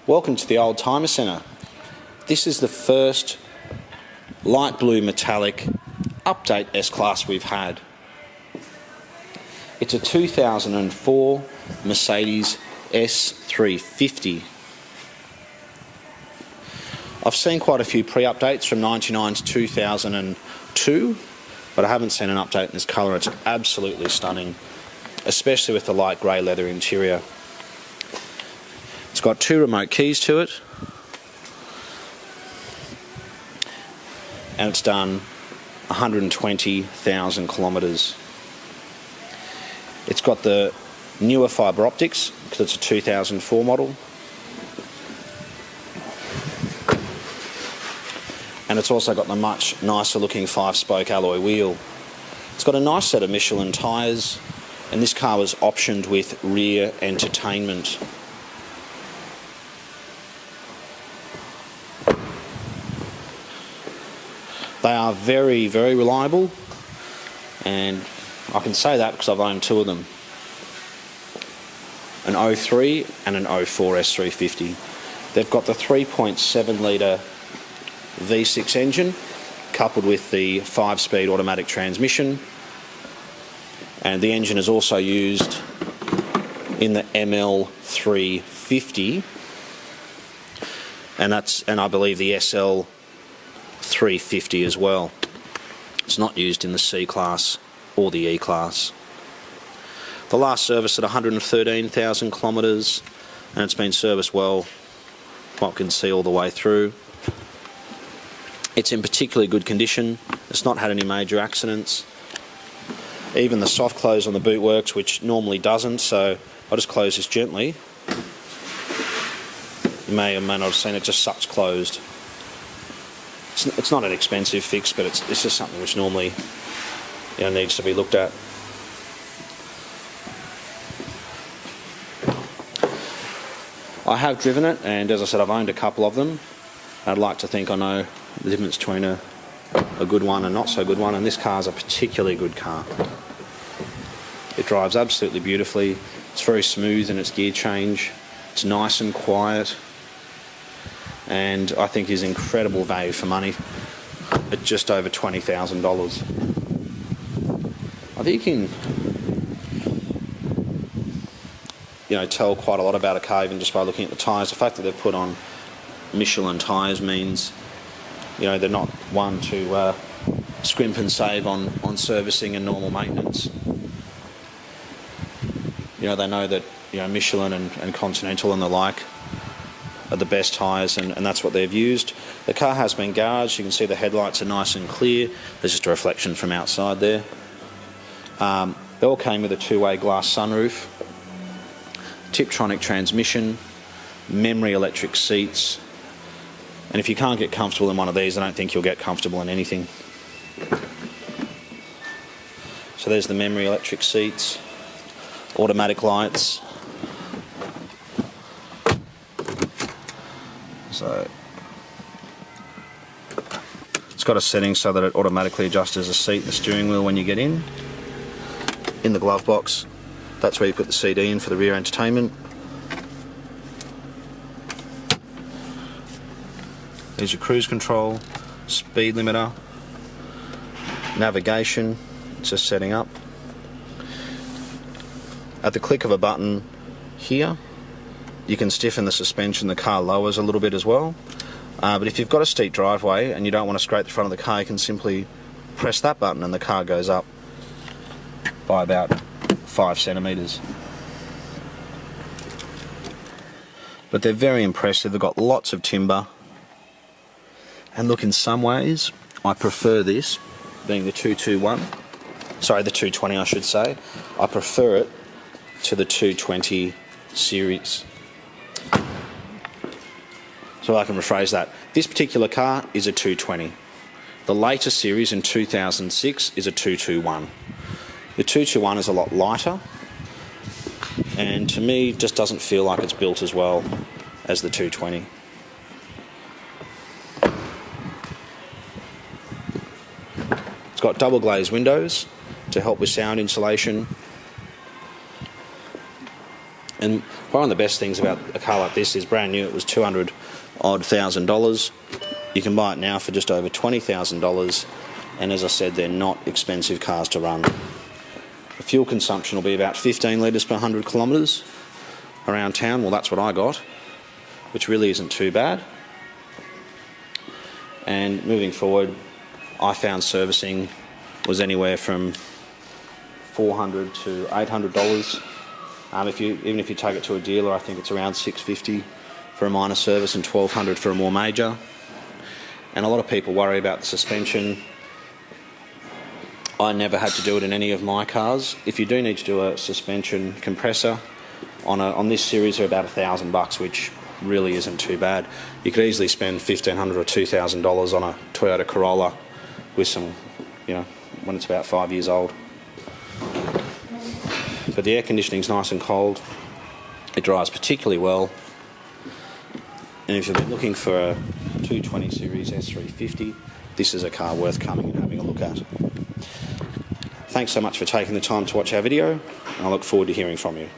Welcome to the Old Timer Centre. This is the first light blue metallic update S-Class we've had. It's a 2004 Mercedes S350. I've seen quite a few pre-updates from 99 to 2002, but I haven't seen an update in this colour. It's absolutely stunning, especially with the light grey leather interior. It's got 2 remote keys to it, and it's done 120,000 kilometres. It's got the newer fibre optics because it's a 2004 model, and it's also got the much nicer looking 5-spoke alloy wheel. It's got a nice set of Michelin tyres, and this car was optioned with rear entertainment. They are very, very reliable, and I can say that because I've owned 2 of them. An 03 and an 04 S350. They've got the 3.7 litre V6 engine coupled with the 5-speed automatic transmission, and the engine is also used in the ML350, and I believe the SL350 as well. It's not used in the C-Class or the E-Class. The last service at 113,000 kilometres, and it's been serviced well, I can see all the way through. It's in particularly good condition. It's not had any major accidents. Even the soft close on the boot works, which normally doesn't, so I'll just close this gently. You may or may not have seen it just sucks closed. It's not an expensive fix, but it's just something which normally needs to be looked at. I have driven it, and as I said, I've owned a couple of them. I'd like to think I know the difference between a good one and not so good one, and this car is a particularly good car. It drives absolutely beautifully. It's very smooth in its gear change. It's nice and quiet, and I think is incredible value for money at just over $20,000. I think you can tell quite a lot about a car even just by looking at the tyres. The fact that they've put on Michelin tyres means they're not one to scrimp and save on servicing and normal maintenance. They know that Michelin and Continental and the like are the best tyres, and that's what they've used. The car has been garaged. You can see the headlights are nice and clear. There's just a reflection from outside there. They all came with a 2-way glass sunroof, Tiptronic transmission, memory electric seats, and if you can't get comfortable in one of these, I don't think you'll get comfortable in anything. So there's the memory electric seats, automatic lights. So it's got a setting so that it automatically adjusts the seat and the steering wheel when you get in. In the glove box, that's where you put the CD in for the rear entertainment. There's your cruise control, speed limiter, navigation, it's just setting up. At the click of a button here, you can stiffen the suspension. The car lowers a little bit as well. But if you've got a steep driveway and you don't want to scrape the front of the car, you can simply press that button and the car goes up by about 5 centimetres. But they're very impressive. They've got lots of timber. And look, in some ways, I prefer this, being the 220 I should say. I prefer it to the 220 series. So I can rephrase that. This particular car is a 220. The later series in 2006 is a 221. The 221 is a lot lighter, and to me just doesn't feel like it's built as well as the 220. It's got double glazed windows to help with sound insulation. And One of the best things about a car like this is brand new. It was $200,000. You can buy it now for just over $20,000, and as I said, they're not expensive cars to run. The fuel consumption will be about 15 litres per 100 kilometres around town. Well, that's what I got, which really isn't too bad. And moving forward, I found servicing was anywhere from $400 to $800. Even if you take it to a dealer, I think it's around $650 for a minor service and $1,200 for a more major. And a lot of people worry about the suspension. I never had to do it in any of my cars. If you do need to do a suspension compressor, on this series they're about $1,000, which really isn't too bad. You could easily spend $1,500 or $2,000 on a Toyota Corolla with some, when it's about 5 years old. But the air conditioning's nice and cold. It drives particularly well. And if you've been looking for a 220 series S350, this is a car worth coming and having a look at. Thanks so much for taking the time to watch our video, and I look forward to hearing from you.